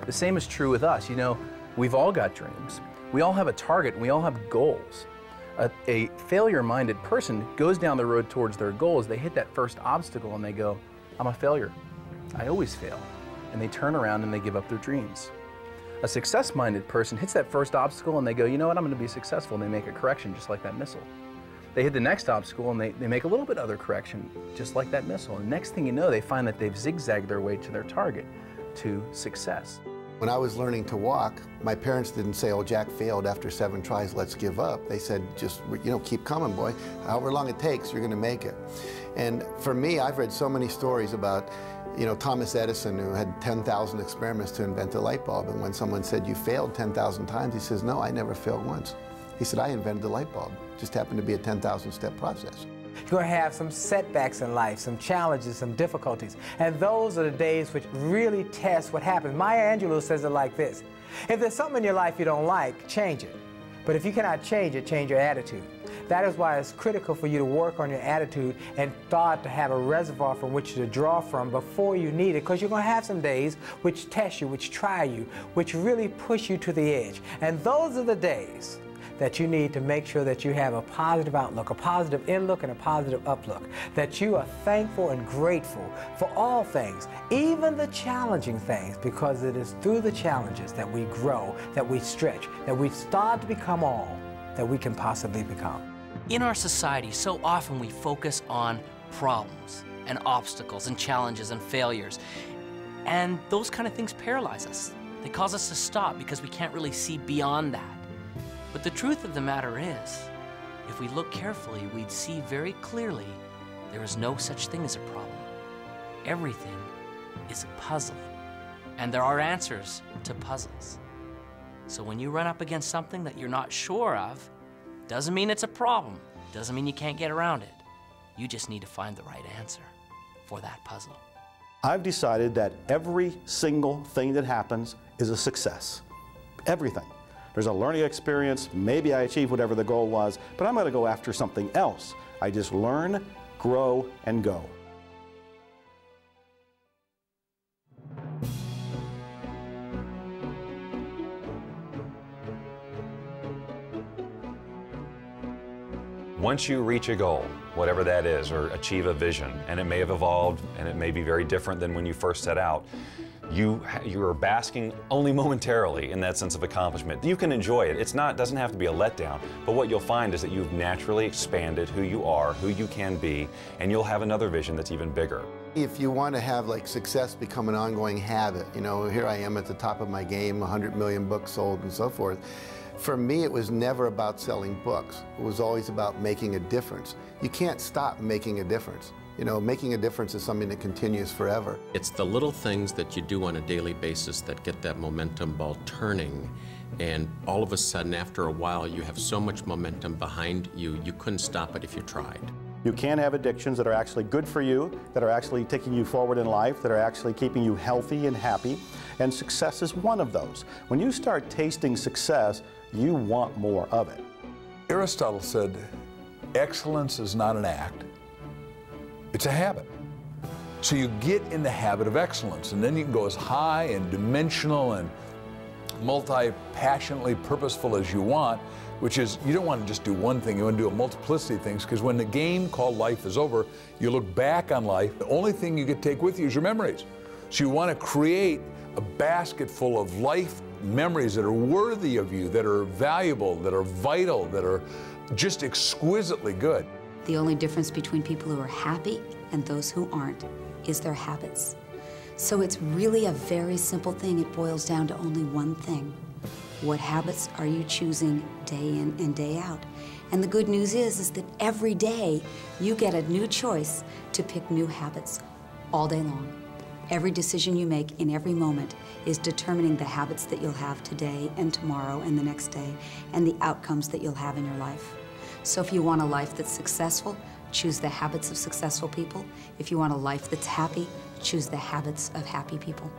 The same is true with us. You know, we've all got dreams. We all have a target, and we all have goals. A failure-minded person goes down the road towards their goals. They hit that first obstacle, and they go, I'm a failure. I always fail. And they turn around and they give up their dreams. A success-minded person hits that first obstacle, and they go, you know what, I'm going to be successful, and they make a correction just like that missile. They hit the next obstacle, and they make a little bit other correction just like that missile. And next thing you know, they find that they've zigzagged their way to their target, to success.
When I was learning to walk, my parents didn't say, oh, Jack failed after 7 tries, let's give up. They said, just, you know, keep coming, boy. However long it takes, you're going to make it. And for me, I've read so many stories about, you know, Thomas Edison, who had 10,000 experiments to invent the light bulb. And when someone said, you failed 10,000 times, he says, no, I never failed once. He said, I invented the light bulb. It just happened to be a 10,000-step process.
You're going to have some setbacks in life, some challenges, some difficulties. And those are the days which really test what happens. Maya Angelou says it like this: if there's something in your life you don't like, change it. But if you cannot change it, change your attitude. That is why it's critical for you to work on your attitude and start to have a reservoir from which to draw from before you need it, because you're going to have some days which test you, which try you, which really push you to the edge. And those are the days that you need to make sure that you have a positive outlook, a positive in-look and a positive uplook, that you are thankful and grateful for all things, even the challenging things, because it is through the challenges that we grow, that we stretch, that we start to become all that we can possibly become.
In our society, so often we focus on problems and obstacles and challenges and failures, and those kind of things paralyze us. They cause us to stop because we can't really see beyond that. But the truth of the matter is, if we look carefully, we'd see very clearly there is no such thing as a problem. Everything is a puzzle, and there are answers to puzzles. So when you run up against something that you're not sure of, doesn't mean it's a problem, doesn't mean you can't get around it. You just need to find the right answer for that puzzle.
I've decided that every single thing that happens is a success. Everything. There's a learning experience, maybe I achieved whatever the goal was, but I'm going to go after something else. I just learn, grow, and go.
Once you reach a goal, whatever that is, or achieve a vision, and it may have evolved and it may be very different than when you first set out, you are basking only momentarily in that sense of accomplishment. You can enjoy it. It doesn't have to be a letdown, but what you'll find is that you've naturally expanded who you are, who you can be, and you'll have another vision that's even bigger.
If you want to have like success become an ongoing habit, you know, here I am at the top of my game, 100 million books sold and so forth, For me, it was never about selling books. It was always about making a difference. You can't stop making a difference. You know, making a difference is something that continues forever.
It's the little things that you do on a daily basis that get that momentum ball turning, and all of a sudden, after a while, you have so much momentum behind you, you couldn't stop it if you tried.
You can have addictions that are actually good for you, that are actually taking you forward in life, that are actually keeping you healthy and happy, and success is one of those. When you start tasting success, you want more of it.
Aristotle said, excellence is not an act, it's a habit. So you get in the habit of excellence, and then you can go as high and dimensional and multi-passionately purposeful as you want, which is, you don't want to just do one thing, you want to do a multiplicity of things, because when the game called life is over, you look back on life, the only thing you can take with you is your memories. So you want to create a basket full of life memories that are worthy of you, that are valuable, that are vital, that are just exquisitely good.
The only difference between people who are happy and those who aren't is their habits. So it's really a very simple thing. It boils down to only one thing. What habits are you choosing day in and day out? And the good news is that every day you get a new choice to pick new habits all day long. Every decision you make in every moment is determining the habits that you'll have today and tomorrow and the next day, and the outcomes that you'll have in your life. So if you want a life that's successful, choose the habits of successful people. If you want a life that's happy, choose the habits of happy people.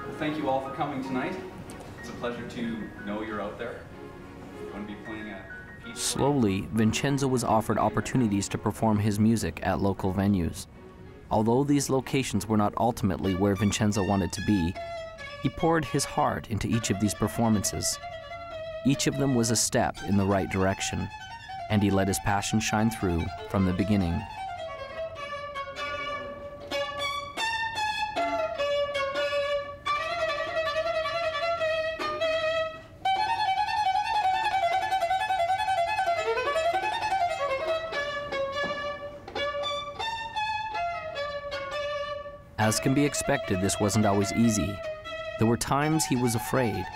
Well, thank you all for coming tonight. It's a pleasure to know you're out there. We're going to be playing a piece.
Slowly, Vincenzo was offered opportunities to perform his music at local venues. Although these locations were not ultimately where Vincenzo wanted to be, he poured his heart into each of these performances. Each of them was a step in the right direction, and he let his passion shine through from the beginning. As can be expected, this wasn't always easy. There were times he was afraid,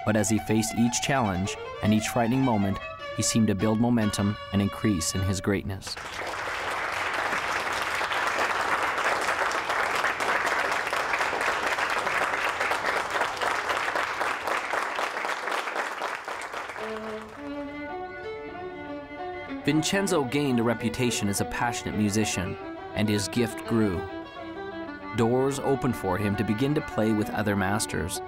but as he faced each challenge and each frightening moment, he seemed to build momentum and increase in his greatness. Vincenzo gained a reputation as a passionate musician, and his gift grew. Doors opened for him to begin to play with other masters.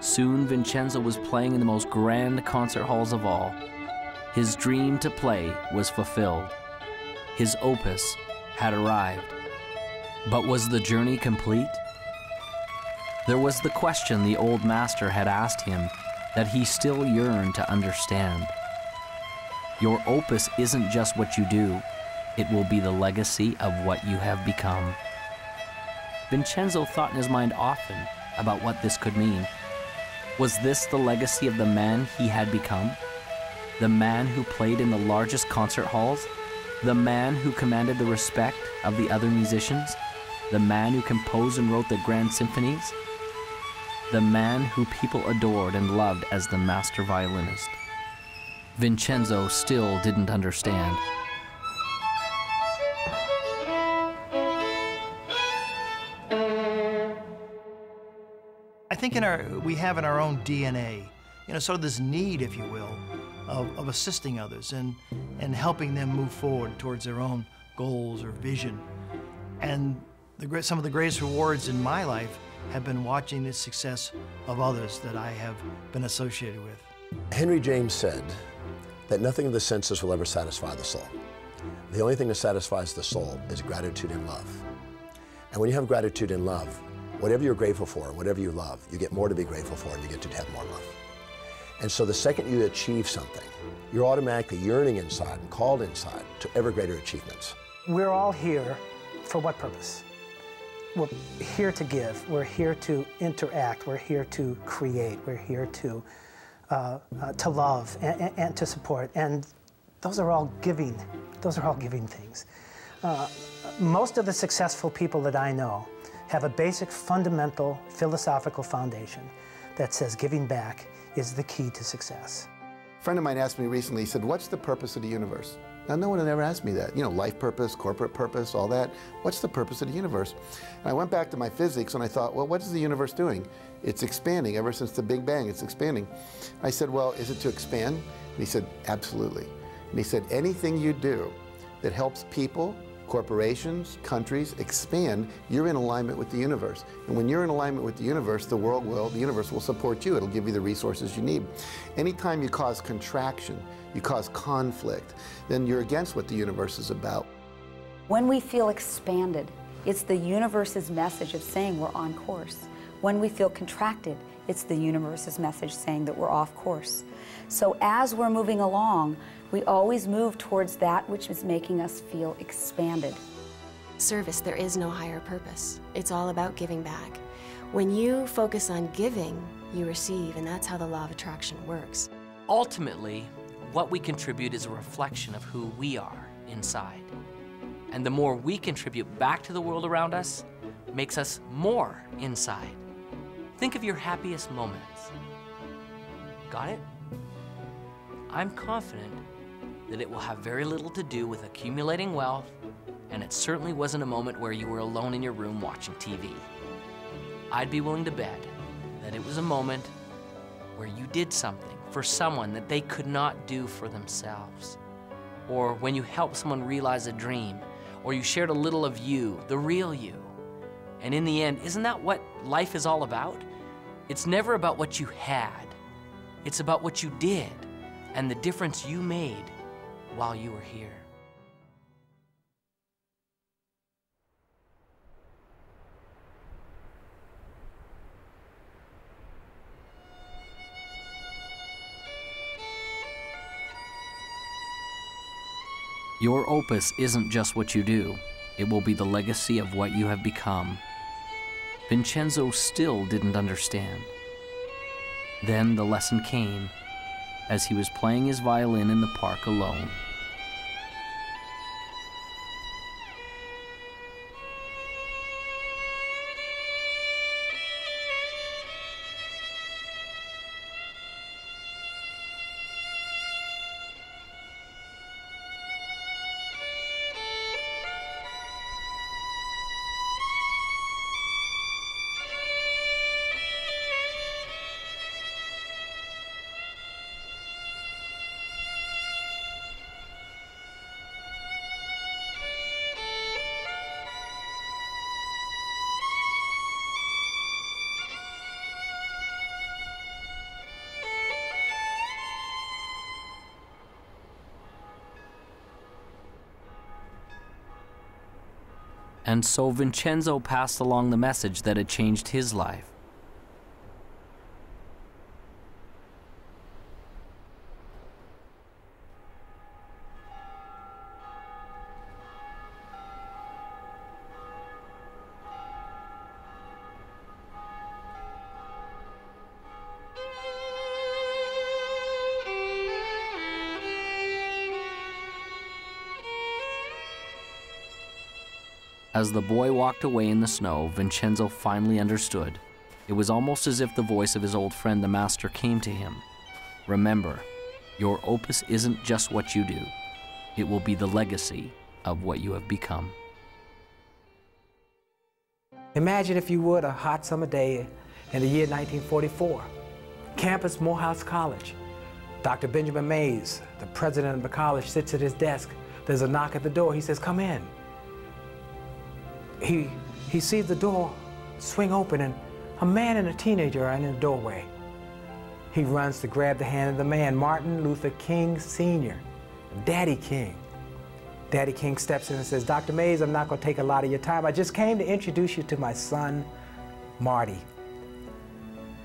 Soon, Vincenzo was playing in the most grand concert halls of all. His dream to play was fulfilled. His opus had arrived. But was the journey complete? There was the question the old master had asked him that he still yearned to understand. Your opus isn't just what you do, it will be the legacy of what you have become. Vincenzo thought in his mind often about what this could mean. Was this the legacy of the man he had become? The man who played in the largest concert halls? The man who commanded the respect of the other musicians? The man who composed and wrote the grand symphonies? The man who people adored and loved as the master violinist? Vincenzo still didn't understand.
I think we have in our own DNA, sort of this need, if you will, of assisting others and helping them move forward towards their own goals or vision. And some of the greatest rewards in my life have been watching the success of others that I have been associated with.
Henry James said that nothing of the senses will ever satisfy the soul. The only thing that satisfies the soul is gratitude and love. And when you have gratitude and love, whatever you're grateful for, whatever you love, you get more to be grateful for and you get to have more love. And so the second you achieve something, you're automatically yearning inside and called inside to ever greater achievements.
We're all here for what purpose? We're here to give, we're here to interact, we're here to create, we're here to love and to support. And
those are all giving things. Most of the successful people that I know have a basic fundamental philosophical foundation that says giving back is the key to success.
A friend of mine asked me recently, he said, what's the purpose of the universe? Now, no one had ever asked me that. You know, life purpose, corporate purpose, all that. What's the purpose of the universe? And I went back to my physics and I thought, well, what is the universe doing? It's expanding. Ever since the Big Bang, it's expanding. I said, well, is it to expand? And he said, absolutely. And he said, anything you do that helps people, corporations, countries expand, you're in alignment with the universe. And when you're in alignment with the universe, the universe will support you. It'll give you the resources you need. Anytime you cause contraction, you cause conflict, then you're against what the universe is about.
When we feel expanded, it's the universe's message of saying we're on course. When we feel contracted, it's the universe's message saying that we're off course. So as we're moving along, we always move towards that which is making us feel expanded.
Service, there is no higher purpose. It's all about giving back. When you focus on giving, you receive, and that's how the law of attraction works.
Ultimately, what we contribute is a reflection of who we are inside. And the more we contribute back to the world around us, makes us more inside. Think of your happiest moments. Got it? I'm confident that it will have very little to do with accumulating wealth, and it certainly wasn't a moment where you were alone in your room watching TV. I'd be willing to bet that it was a moment where you did something for someone that they could not do for themselves, or when you helped someone realize a dream, or you shared a little of you, the real you. And in the end, isn't that what life is all about? It's never about what you had. It's about what you did and the difference you made while you were here. Your opus isn't just what you do. It will be the legacy of what you have become. Vincenzo still didn't understand. Then the lesson came as he was playing his violin in the park alone. And so Vincenzo passed along the message that had changed his life. As the boy walked away in the snow, Vincenzo finally understood. It was almost as if the voice of his old friend, the master, came to him. Remember, your opus isn't just what you do. It will be the legacy of what you have become.
Imagine, if you would, a hot summer day in the year 1944. Campus, Morehouse College. Dr. Benjamin Mays, the president of the college, sits at his desk. There's a knock at the door. He says, "Come in." He sees the door swing open and a man and a teenager are in the doorway. He runs to grab the hand of the man, Martin Luther King Sr., Daddy King. Daddy King steps in and says, "Dr. Mays, I'm not going to take a lot of your time. I just came to introduce you to my son, Marty."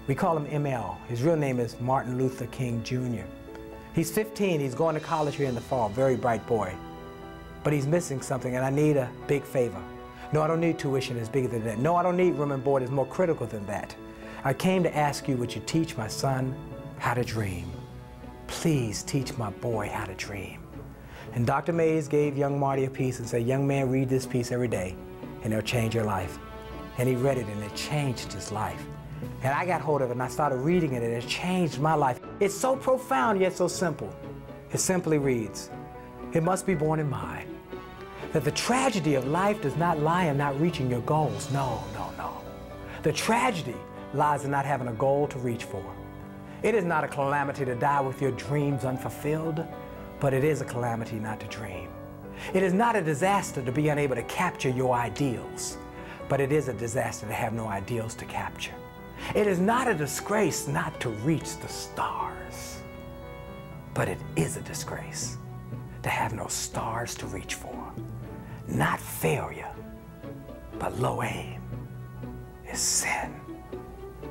We call him ML. His real name is Martin Luther King Jr. He's 15. He's going to college here in the fall. Very bright boy. But he's missing something, and I need a big favor. No, I don't need tuition that's bigger than that. No, I don't need room and board that's more critical than that. I came to ask you, would you teach my son how to dream? Please teach my boy how to dream. And Dr. Mays gave young Marty a piece and said, young man, read this piece every day and it'll change your life. And he read it and it changed his life. And I got hold of it and I started reading it and it changed my life. It's so profound yet so simple. It simply reads, it must be borne in mind that the tragedy of life does not lie in not reaching your goals. No, no, no. The tragedy lies in not having a goal to reach for. It is not a calamity to die with your dreams unfulfilled, but it is a calamity not to dream. It is not a disaster to be unable to capture your ideals, but it is a disaster to have no ideals to capture. It is not a disgrace not to reach the stars, but it is a disgrace to have no stars to reach for. Not failure, but low aim is sin.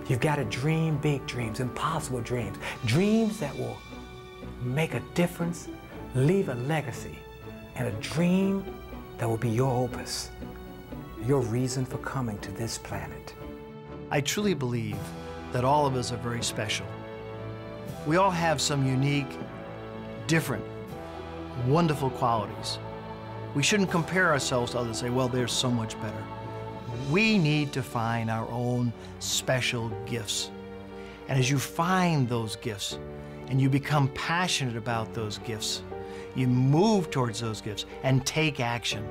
You've got to dream big dreams, impossible dreams, dreams that will make a difference, leave a legacy, and a dream that will be your opus, your reason for coming to this planet.
I truly believe that all of us are very special. We all have some unique, different, wonderful qualities. We shouldn't compare ourselves to others and say, well, they're so much better. We need to find our own special gifts. And as you find those gifts and you become passionate about those gifts, you move towards those gifts and take action.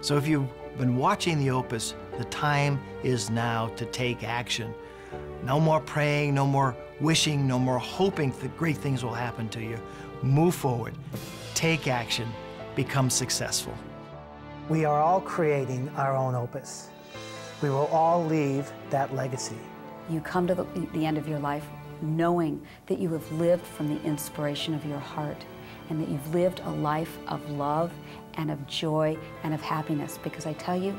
So if you've been watching the Opus, the time is now to take action. No more praying, no more wishing, no more hoping that great things will happen to you. Move forward, take action, become successful.
We are all creating our own opus. We will all leave that legacy.
You come to the end of your life knowing that you have lived from the inspiration of your heart and that you've lived a life of love and of joy and of happiness. Because I tell you,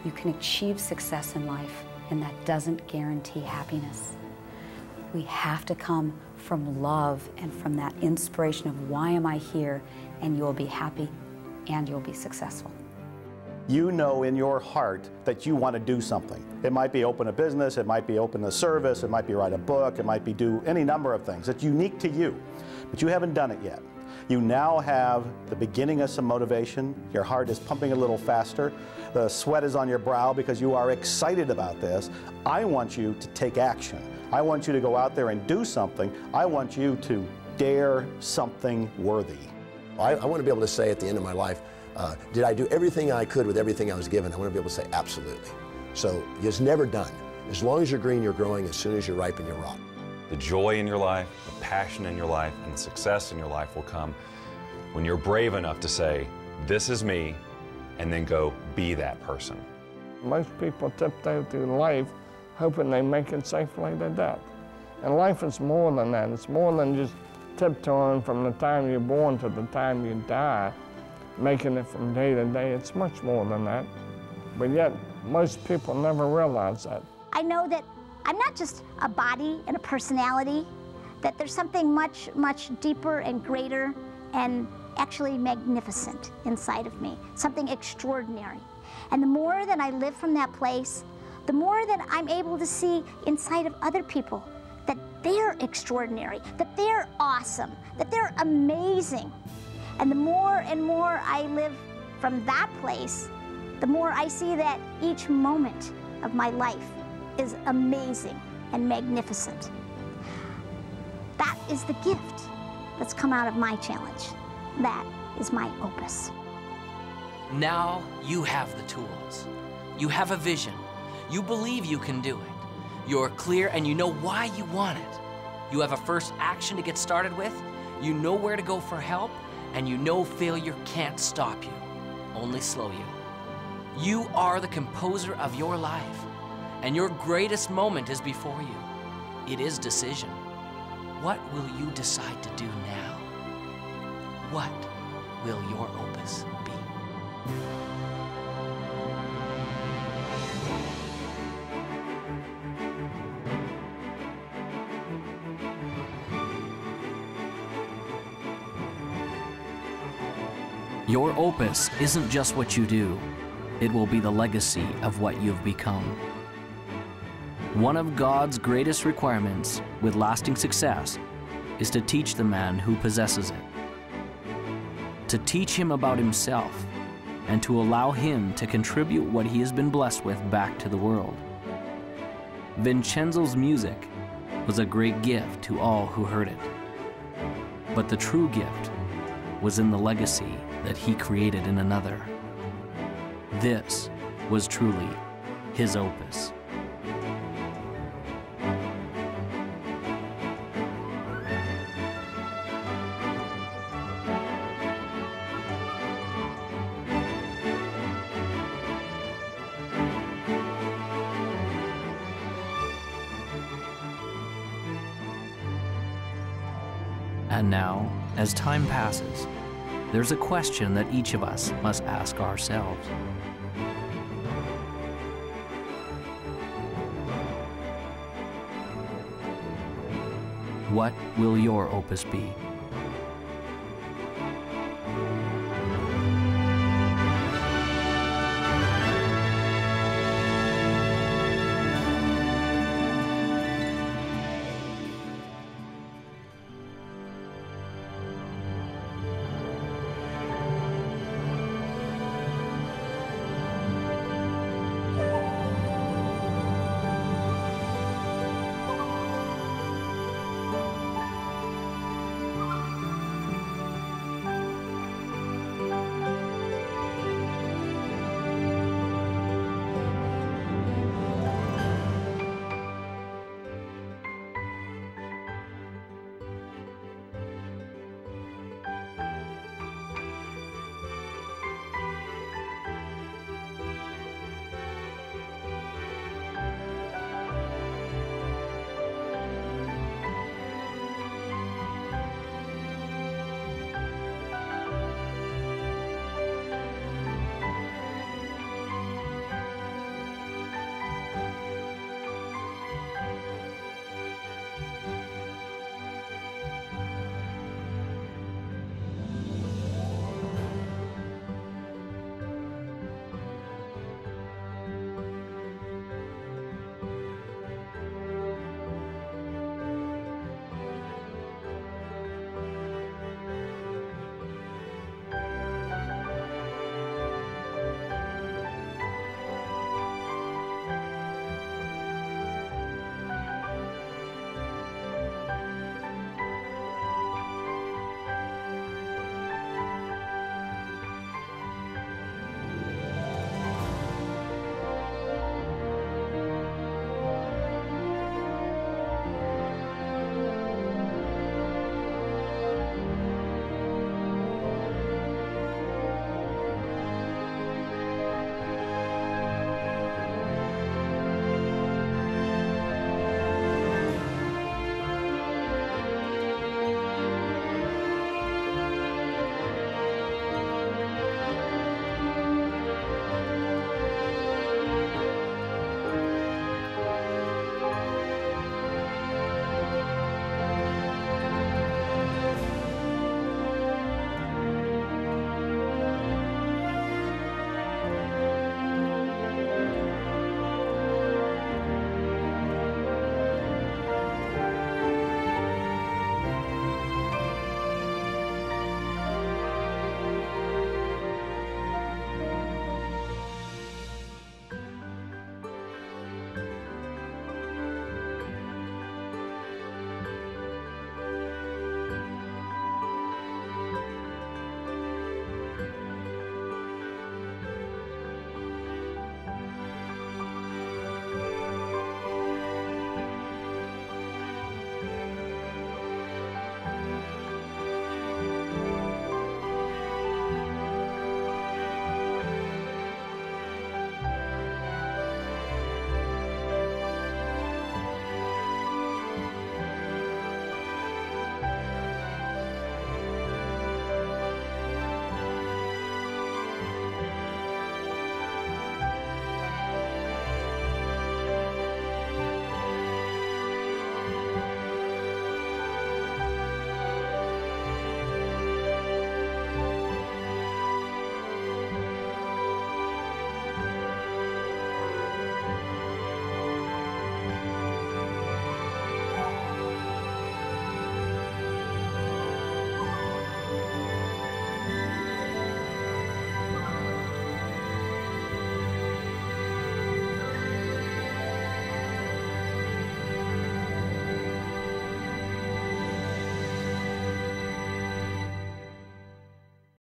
you can achieve success in life, and that doesn't guarantee happiness. We have to come from love and from that inspiration of why am I here, and you'll be happy and you'll be successful.
You know in your heart that you want to do something. It might be open a business, it might be open a service, it might be write a book, it might be do any number of things. It's unique to you, but you haven't done it yet. You now have the beginning of some motivation. Your heart is pumping a little faster. The sweat is on your brow because you are excited about this. I want you to take action. I want you to go out there and do something. I want you to dare something worthy.
I want to be able to say at the end of my life, did I do everything I could with everything I was given? I want to be able to say absolutely. So it's never done. As long as you're green, you're growing. As soon as you're ripe, and you're raw.
The joy in your life, the passion in your life, and the success in your life will come when you're brave enough to say, this is me, and then go be that person.
Most people tiptoe through life hoping they make it safely to death. And life is more than that. It's more than just tiptoeing from the time you're born to the time you die, making it from day to day. It's much more than that. But yet, most people never realize that.
I know that I'm not just a body and a personality, that there's something much, much deeper and greater and actually magnificent inside of me, something extraordinary. And the more that I live from that place, the more that I'm able to see inside of other people that they're extraordinary, that they're awesome, that they're amazing. And the more and more I live from that place, the more I see that each moment of my life is amazing and magnificent. That is the gift that's come out of my challenge. That is my opus.
Now you have the tools. You have a vision. You believe you can do it. You're clear and you know why you want it. You have a first action to get started with. You know where to go for help, and you know failure can't stop you, only slow you. You are the composer of your life, and your greatest moment is before you. It is decision. What will you decide to do now? What will your opus be? Your opus isn't just what you do. It will be the legacy of what you've become. One of God's greatest requirements with lasting success is to teach the man who possesses it. to teach him about himself, and to allow him to contribute what he has been blessed with back to the world. Vincenzo's music was a great gift to all who heard it. But the true gift was in the legacy that he created in another. This was truly his opus. And now, as time passes, there's a question that each of us must ask ourselves. What will your opus be?